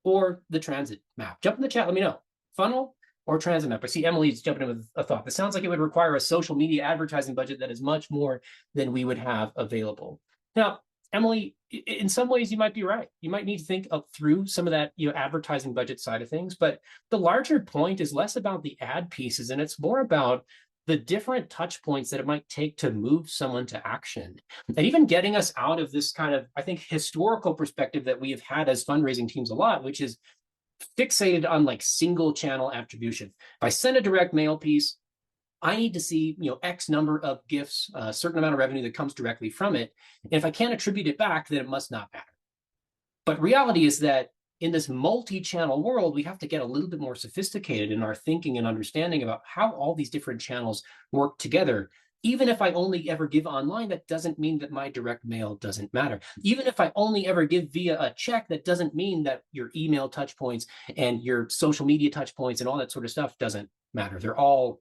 or the transit map? Jump in the chat, let me know. Funnel or transit map? I see Emily's jumping in with a thought. This sounds like it would require a social media advertising budget that is much more than we would have available. Now, Emily, in some ways you might be right. You might need to think up through some of that, advertising budget side of things, but the larger point is less about the ad pieces and it's more about the different touch points that it might take to move someone to action. And even getting us out of this kind of, I think, historical perspective that we have had as fundraising teams a lot, which is fixated on like single channel attribution. If I send a direct mail piece, I need to see, X number of gifts, a certain amount of revenue that comes directly from it. And if I can't attribute it back, then it must not matter. But reality is that in this multi-channel world, we have to get a little bit more sophisticated in our thinking and understanding about how all these different channels work together. Even if I only ever give online, that doesn't mean that my direct mail doesn't matter. Even if I only ever give via a check, that doesn't mean that your email touch points and your social media touch points and all that sort of stuff doesn't matter. They're all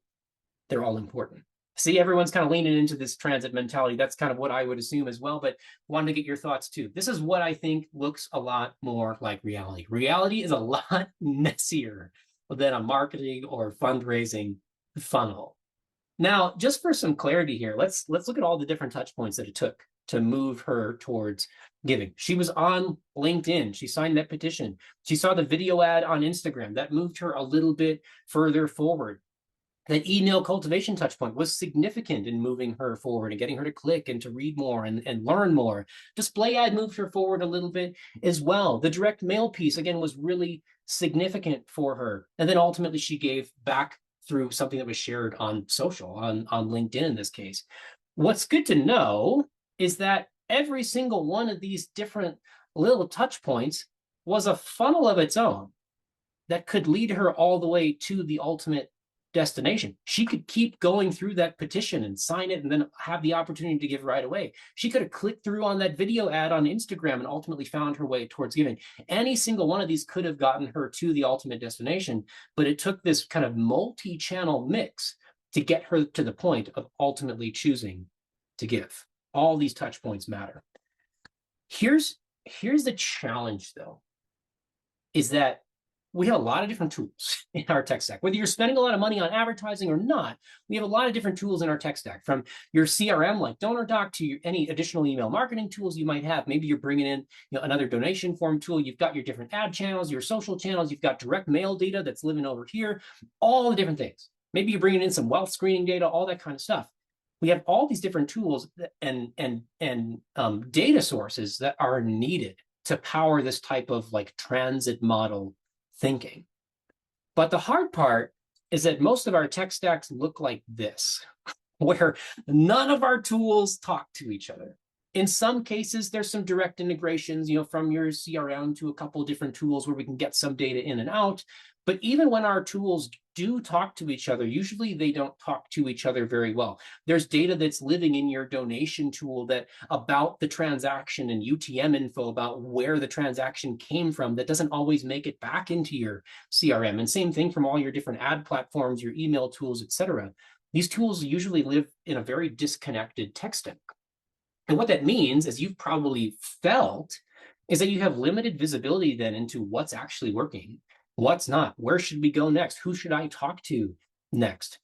important. See, everyone's kind of leaning into this transit mentality. That's kind of what I would assume as well, but wanted to get your thoughts too. This is what I think looks a lot more like reality. Reality is a lot messier than a marketing or fundraising funnel. Now, just for some clarity here, let's look at all the different touch points that it took to move her towards giving. She was on LinkedIn. She signed that petition. She saw the video ad on Instagram. That moved her a little bit further forward. That email cultivation touch point was significant in moving her forward and getting her to click and to read more and learn more. Display ad moved her forward a little bit as well. The direct mail piece, again, was really significant for her. And then ultimately she gave back through something that was shared on social, on LinkedIn in this case. What's good to know is that every single one of these different little touch points was a funnel of its own that could lead her all the way to the ultimate destination. She could keep going through that petition and sign it and then have the opportunity to give right away. She could have clicked through on that video ad on Instagram and ultimately found her way towards giving. Any single one of these could have gotten her to the ultimate destination, but it took this kind of multi-channel mix to get her to the point of ultimately choosing to give. All these touch points matter. Here's the challenge though, is that we have a lot of different tools in our tech stack. Whether you're spending a lot of money on advertising or not, we have a lot of different tools in our tech stack, from your CRM like DonorDock to any additional email marketing tools you might have. Maybe you're bringing in another donation form tool. You've got your different ad channels, your social channels. You've got direct mail data that's living over here, all the different things. Maybe you're bringing in some wealth screening data, all that kind of stuff. We have all these different tools and data sources that are needed to power this type of like transit model thinking. But the hard part is that most of our tech stacks look like this, where none of our tools talk to each other. In some cases, there's some direct integrations, from your CRM to a couple of different tools where we can get some data in and out. But even when our tools do talk to each other, usually they don't talk to each other very well. There's data that's living in your donation tool that about the transaction and UTM info about where the transaction came from that doesn't always make it back into your CRM. And same thing from all your different ad platforms, your email tools, etc. These tools usually live in a very disconnected tech stack. And what that means, as you've probably felt, is that you have limited visibility then into what's actually working, what's not, where should we go next, who should I talk to next.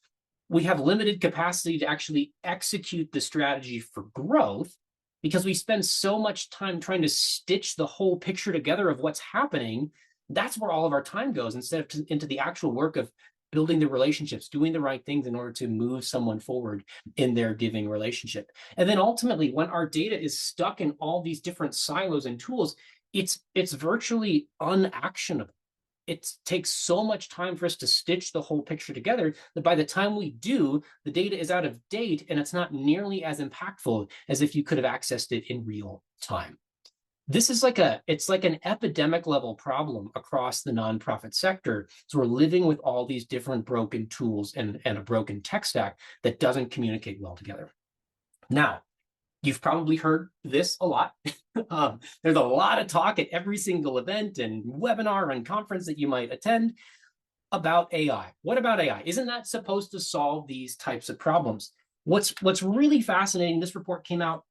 We have limited capacity to actually execute the strategy for growth because we spend so much time trying to stitch the whole picture together of what's happening. That's where all of our time goes instead of into the actual work of building the relationships, doing the right things in order to move someone forward in their giving relationship. And then ultimately, when our data is stuck in all these different silos and tools, it's virtually unactionable. It takes so much time for us to stitch the whole picture together that by the time we do, the data is out of date and it's not nearly as impactful as if you could have accessed it in real time. This is it's like an epidemic level problem across the nonprofit sector. So we're living with all these different broken tools and a broken tech stack that doesn't communicate well together. Now, you've probably heard this a lot. There's a lot of talk at every single event and webinar and conference that you might attend about AI. What about AI? Isn't that supposed to solve these types of problems? What's really fascinating, this report came out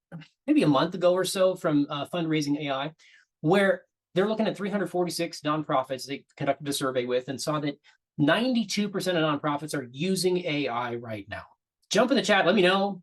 maybe a month ago or so from Fundraising AI, where they're looking at 346 nonprofits they conducted a survey with and saw that 92% of nonprofits are using AI right now. Jump in the chat, let me know,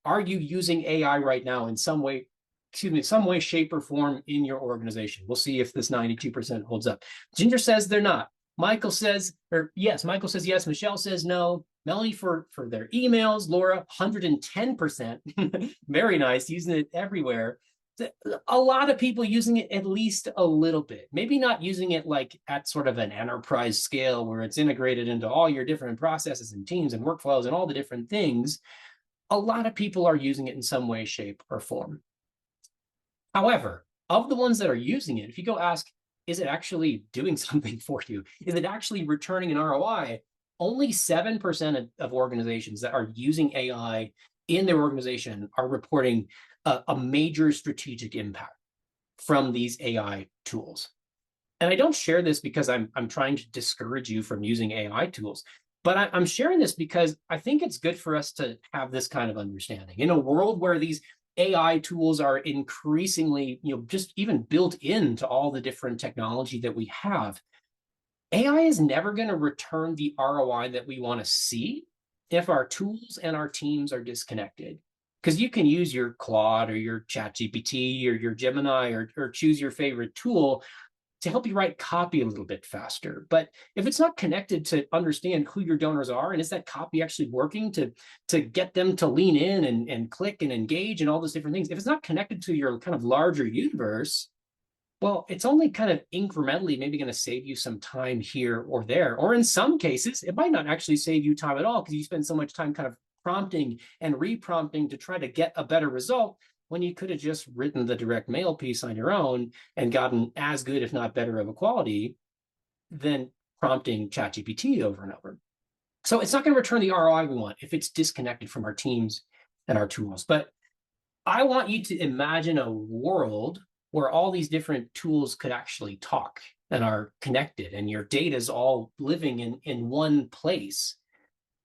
are you using AI right now in some way, some way, shape, or form in your organization? We'll see if this 92% holds up. Ginger says they're not. Michael says, or yes, Michael says yes. Michelle says no. Melanie for their emails. Laura, 110%. Very nice, using it everywhere. A lot of people using it at least a little bit. Maybe not using it like at sort of an enterprise scale where it's integrated into all your different processes and teams and workflows and all the different things. A lot of people are using it in some way, shape, or form. However, of the ones that are using it, if you go ask, is it actually doing something for you? Is it actually returning an ROI? Only 7% of organizations that are using AI in their organization are reporting a major strategic impact from these AI tools. And I don't share this because I'm trying to discourage you from using AI tools, but I'm sharing this because I think it's good for us to have this kind of understanding. In a world where these AI tools are increasingly, just even built into all the different technology that we have, AI is never going to return the ROI that we want to see if our tools and our teams are disconnected. Because you can use your Claude or your ChatGPT or your Gemini or choose your favorite tool to help you write copy a little bit faster. But if it's not connected to understand who your donors are, and is that copy actually working to get them to lean in and click and engage and all those different things, if it's not connected to your kind of larger universe, well, it's only kind of incrementally maybe going to save you some time here or there. Or in some cases, it might not actually save you time at all because you spend so much time kind of prompting and reprompting to try to get a better result when you could have just written the direct mail piece on your own and gotten as good, if not better of a quality than prompting ChatGPT over and over. So it's not going to return the ROI we want if it's disconnected from our teams and our tools. But I want you to imagine a world where all these different tools could actually talk and are connected and your data is all living in one place.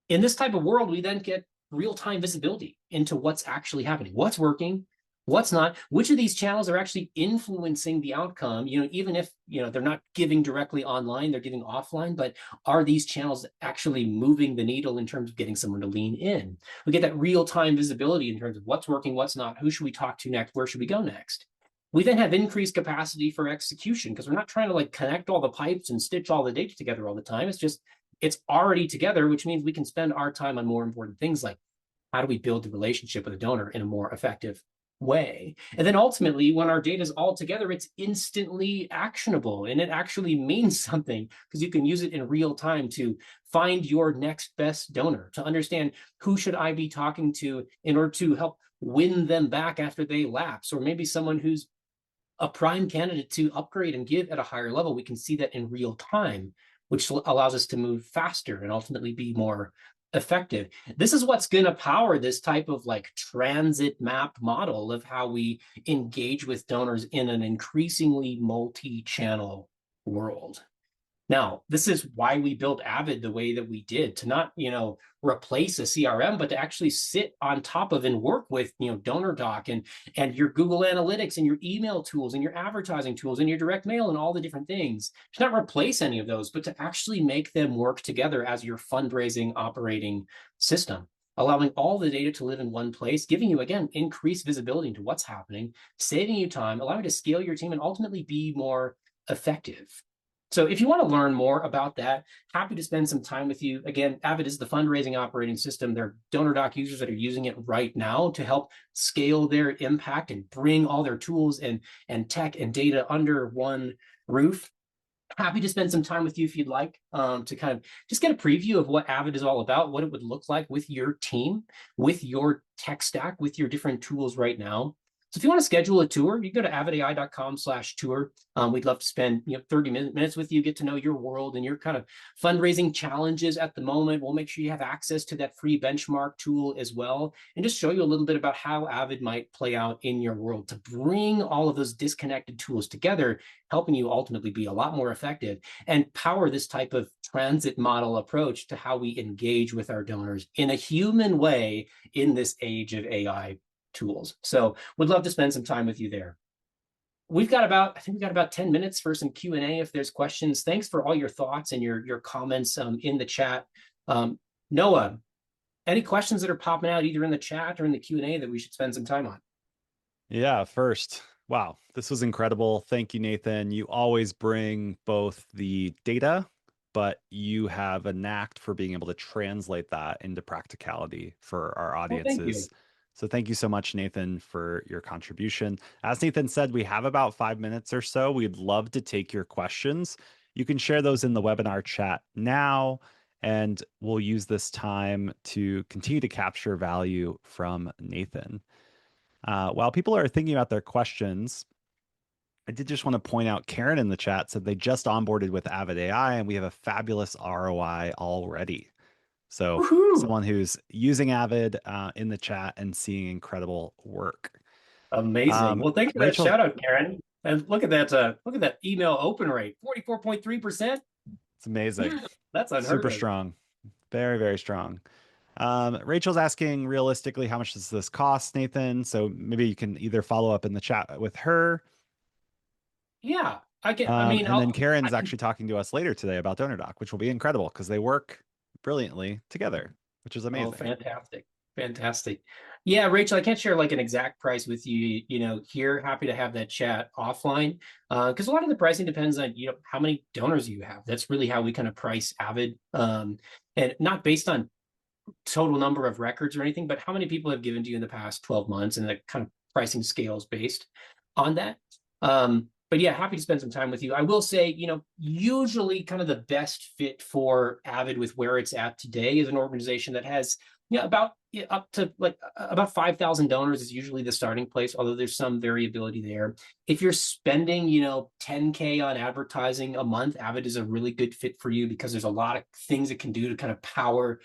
In this type of world, we then get real-time visibility into what's actually happening, what's working, what's not, which of these channels are actually influencing the outcome, even if they're not giving directly online, they're giving offline, but are these channels actually moving the needle in terms of getting someone to lean in? We get that real-time visibility in terms of what's working, what's not, who should we talk to next, where should we go next? We then have increased capacity for execution because we're not trying to connect all the pipes and stitch all the data together all the time. It's already together, which means we can spend our time on more important things like how do we build the relationship with a donor in a more effective way. And then ultimately, when our data is all together, it's instantly actionable and it actually means something because you can use it in real time to find your next best donor, to understand who should I be talking to in order to help win them back after they lapse, or maybe someone who's a prime candidate to upgrade and give at a higher level. We can see that in real time, which allows us to move faster and ultimately be more effective. This is what's going to power this type of transit map model of how we engage with donors in an increasingly multi-channel world. Now, this is why we built Avid the way that we did, to not, replace a CRM, but to actually sit on top of and work with, DonorDock and your Google Analytics and your email tools and your advertising tools and your direct mail and all the different things. To not replace any of those, but to actually make them work together as your fundraising operating system, allowing all the data to live in one place, giving you, again, increased visibility into what's happening, saving you time, allowing you to scale your team and ultimately be more effective. So if you want to learn more about that, happy to spend some time with you. Again, Avid is the fundraising operating system. There are DonorDock users that are using it right now to help scale their impact and bring all their tools and tech and data under one roof. Happy to spend some time with you if you'd like, to kind of just get a preview of what Avid is all about, what it would look like with your team, with your tech stack, with your different tools right now. So if you want to schedule a tour, you can go to avidai.com/tour. We'd love to spend 30 minutes with you, get to know your world and your kind of fundraising challenges at the moment. We'll make sure you have access to that free benchmark tool as well, and just show you a little bit about how Avid might play out in your world to bring all of those disconnected tools together, helping you ultimately be a lot more effective and power this type of transit model approach to how we engage with our donors in a human way in this age of AI tools. So would love to spend some time with you there. I think we've got about 10 minutes for some Q&A if there's questions. Thanks for all your thoughts and your comments in the chat. Noah, any questions that are popping out either in the chat or in the Q&A that we should spend some time on? Yeah, first, wow, this was incredible. Thank you, Nathan. You always bring both the data, but you have a knack for being able to translate that into practicality for our Well, thank you. audiences. So thank you so much, Nathan, for your contribution. As Nathan said, we have about 5 minutes or so. We'd love to take your questions. You can share those in the webinar chat now, and we'll use this time to continue to capture value from Nathan. While people are thinking about their questions, I did just want to point out Karen in the chat said they just onboarded with Avid AI and we have a fabulous ROI already. So Woohoo! someone who's using Avid in the chat and seeing incredible work. Amazing. Well, thanks for that Rachel, shout out, Karen. And look at that email open rate, 44.3%. it's amazing. That's unheard Super of. strong. Very, very strong. Rachel's asking realistically, how much does this cost, Nathan? So maybe you can either follow up in the chat with her. Yeah, I can. I mean, And then I Karen's can. actually talking to us later today about DonorDock, which will be incredible because they work brilliantly together, which is Oh, amazing. fantastic, fantastic. Yeah, Rachel, I can't share like an exact price with you. Here, happy to have that chat offline, because a lot of the pricing depends on how many donors you have. That's really how we kind of price Avid, and not based on total number of records or anything, but how many people have given to you in the past 12 months, and the kind of pricing scales based on that. But yeah, happy to spend some time with you. I will say, usually kind of the best fit for Avid with where it's at today is an organization that has, about up to like about 5,000 donors is usually the starting place, although there's some variability there. If you're spending, 10K on advertising a month, Avid is a really good fit for you because there's a lot of things it can do to kind of power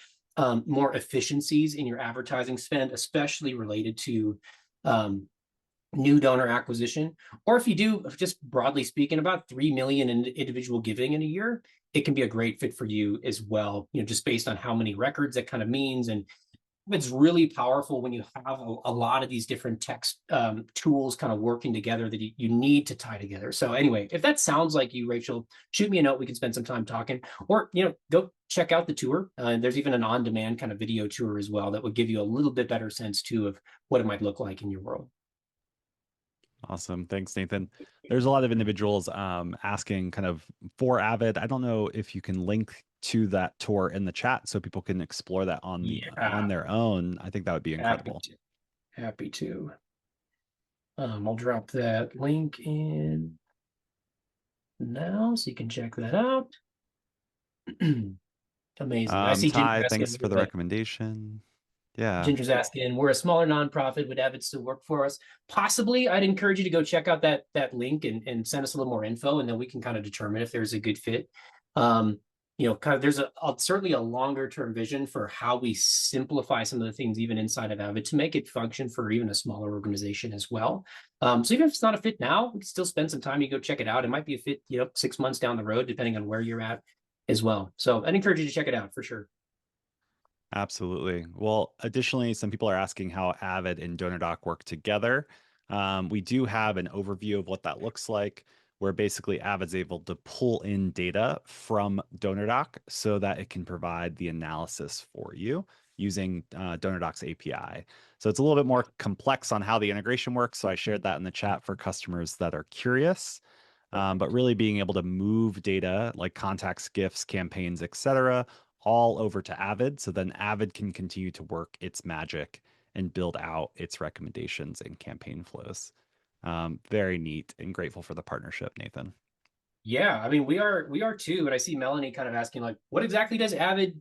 more efficiencies in your advertising spend, especially related to new donor acquisition. Or if you do, just broadly speaking, about 3 million in individual giving in a year, it can be a great fit for you as well, just based on how many records that kind of means. And it's really powerful when you have a lot of these different text tools kind of working together that you need to tie together. So anyway, if that sounds like you, Rachel, shoot me a note. We can spend some time talking, or go check out the tour. There's even an on-demand kind of video tour as well that would give you a little bit better sense too of what it might look like in your world. Awesome. Thanks, Nathan. There's a lot of individuals asking kind of for Avid. I don't know if you can link to that tour in the chat so people can explore that on Yeah, their own. I think that would be happy incredible. to. Happy to. I'll drop that link in now so you can check that out. Amazing. I see Ginger Ty, asking, thanks for the recommendation. Yeah. Ginger's asking, we're a smaller nonprofit. Would Avid still work for us? Possibly. I'd encourage you to go check out that link and send us a little more info, and then we can kind of determine if there's a good fit. Kind of there's certainly a longer term vision for how we simplify some of the things even inside of Avid to make it function for even a smaller organization as well. So even if it's not a fit now, we can still spend some time. You go check it out. It might be a fit, 6 months down the road, depending on where you're at as well. So I'd encourage you to check it out for sure. Absolutely. Well, additionally, some people are asking how Avid and DonorDock work together. We do have an overview of what that looks like, where basically Avid's able to pull in data from DonorDock so that it can provide the analysis for you using DonorDock's API. So it's a little bit more complex on how the integration works. So I shared that in the chat for customers that are curious. But really being able to move data like contacts, gifts, campaigns, etc., all over to Avid. So then Avid can continue to work its magic and build out its recommendations and campaign flows. Very neat and grateful for the partnership, Nathan. Yeah, I mean we are too, and I see Melanie kind of asking like, what exactly does Avid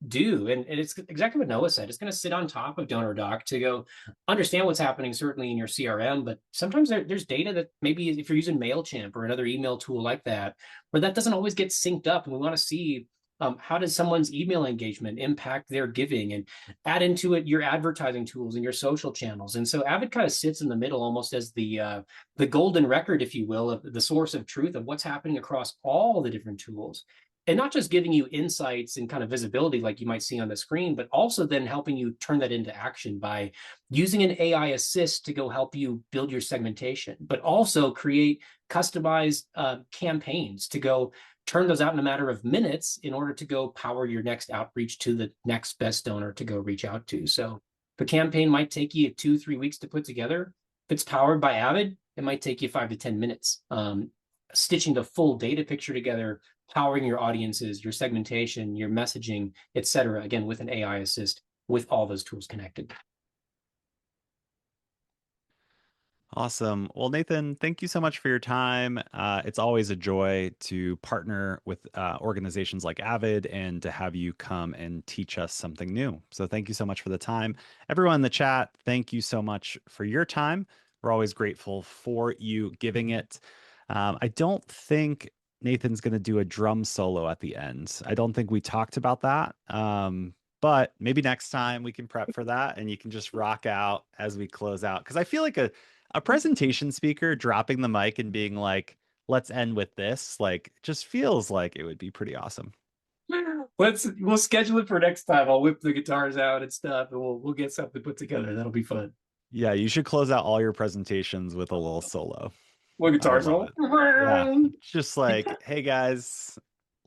do. And it's exactly what Noah said. It's going to sit on top of DonorDock to go understand what's happening, certainly in your CRM. But sometimes there's data that maybe if you're using MailChimp or another email tool like that, where that doesn't always get synced up. And we want to see how does someone's email engagement impact their giving, and add into it your advertising tools and your social channels. And so Avid kind of sits in the middle almost as the golden record, if you will, of the source of truth of what's happening across all the different tools, and not just giving you insights and kind of visibility like you might see on the screen, but also then helping you turn that into action by using an AI assist to go help you build your segmentation, but also create customized campaigns to go turn those out in a matter of minutes in order to go power your next outreach to the next best donor to go reach out to. So the campaign might take you 2-3 weeks to put together. If it's powered by Avid, it might take you 5 to 10 minutes. Stitching the full data picture together, powering your audiences, your segmentation, your messaging, et cetera, again, with an AI assist with all those tools connected. Awesome. Well, Nathan, thank you so much for your time. It's always a joy to partner with organizations like Avid and to have you come and teach us something new. So thank you so much for the time. Everyone in the chat, thank you so much for your time. We're always grateful for you giving it. I don't think Nathan's going to do a drum solo at the end. I don't think we talked about that. But maybe next time we can prep for that and you can just rock out as we close out. Because I feel like a presentation speaker dropping the mic and being like, let's end with this, like, just feels like it would be pretty awesome. We'll schedule it for next time. I'll whip the guitars out and stuff, and we'll get something put together. That'll be fun. Yeah, you should close out all your presentations with a little solo. What I guitar would love solo? it. Yeah. Just like, hey guys,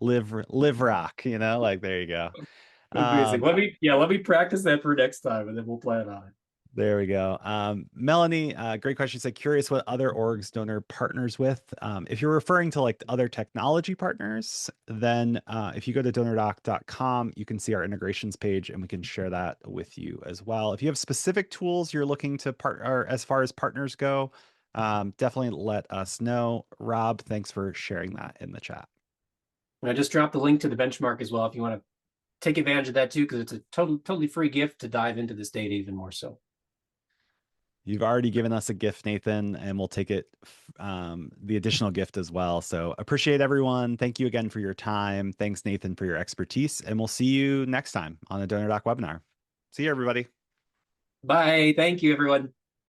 live rock, like there you go. Amazing. Um, Let me practice that for next time, and then we'll plan on it. There we go. Melanie, great question. Said, curious what other orgs donor partners with. If you're referring to like other technology partners, then if you go to DonorDock.com, you can see our integrations page and we can share that with you as well. If you have specific tools you're looking to partner as far as partners go, definitely let us know. Rob, thanks for sharing that in the chat. And I just dropped the link to the benchmark as well if you want to take advantage of that too, because it's a totally free gift to dive into this data even more so. You've already given us a gift, Nathan, and we'll take it, the additional gift as well. So appreciate everyone. Thank you again for your time. Thanks, Nathan, for your expertise. And we'll see you next time on the DonorDock webinar. See you, everybody. Bye. Thank you, everyone.